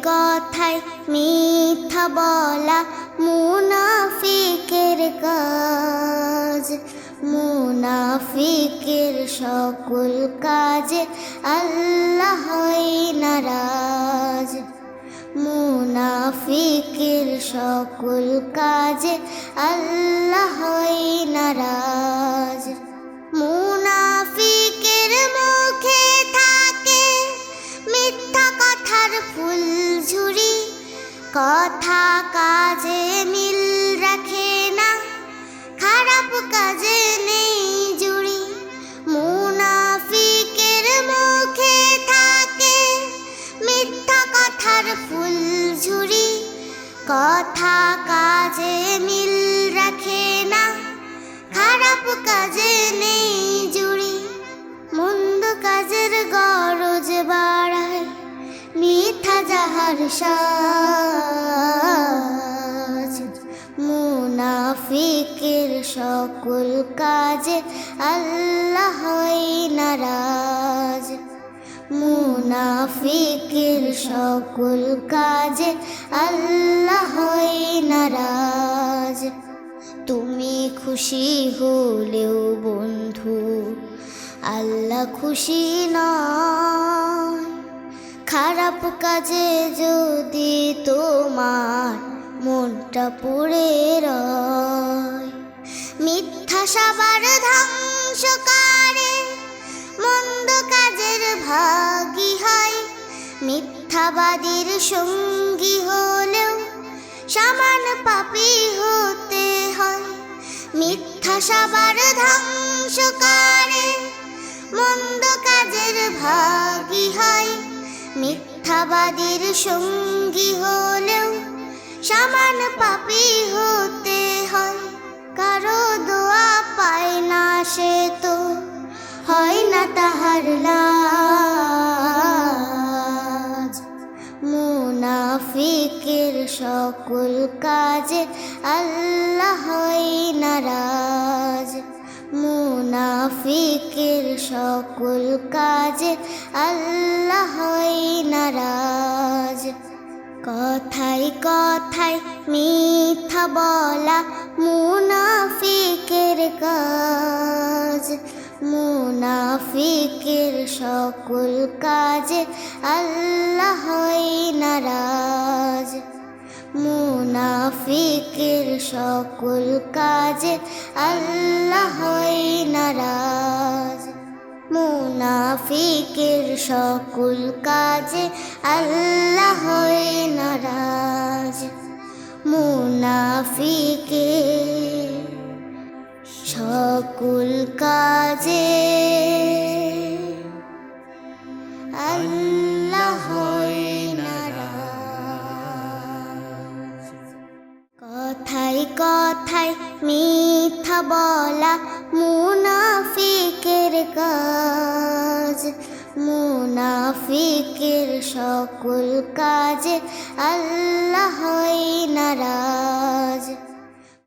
কথায় মিথ্যা বলা মুনাফিকের কাজ। মুনাফিকের সকল কাজে আল্লাহ হয় নারাজ। মুনাফিকের সকল কাজে আল্লাহ হয় নারাজ। মুনাফিকের মুখে থাকে মিথ্যা কথার ফুলঝুরি, কথা কাজে মিল রাখে না, খারাপ কাজে নেই জুড়ি। মুনাফিকের মুখে থাকে মিথ্যা কথার ফুলঝুরি, কথা কাজে মিল রাখে না, খারাপ কাজে নেই জুড়ি। মন্দ কাজের গরজ বাড়ায় মিথ্যা যাহার সাজ। মুনাফিকের সকল কাজে আল্লাহ হয় নারাজ। মুনাফিকের সকল কাজে আল্লাহ হয় নারাজ। তুমি খুশি হলেও বন্ধু আল্লাহ খুশি নয়। খারাপ কাজে যদি তোমার মনটা পড়ে রয়, মিথ্যা সবার ধ্বংস করে, মন্দ কাজের ভাগী হয়। মিথ্যাবাদীর সঙ্গী হলেও সমান পাপী হতে হয়। মিথ্যা সবার ধ্বংস করে, মন্দ কাজের ভাগী হয়। মিথ্যাবাদীর সঙ্গী হলেও সমান পাপী হতে হয়। কারো দোয়া পায় না সে তো হয় না তাহার লাজ। মুনাফিকের সকল কাজে আল্লাহ হয় নারাজ। মুনাফিকের সকল কাজে আল্লাহ হয় নারাজ। কথায় কথায় মিথ্যা বলা মুনাফিকের কাজ। মুনাফিকের সকল কাজে আল্লাহ হয় নারাজ। মুনাফিকের সকল কাজে আল্লাহ হয় নারাজ। মুনাফিকের সকল কাজে আল্লাহ হয় নারাজ। মুনাফিকের সকল কাজে আল্লাহ হয় নারাজ। কথায় কথায় মিথ্যা বলা মুনাফিকের কাজ। মুনাফিকের সকল কাজে আল্লাহ হয় নারাজ।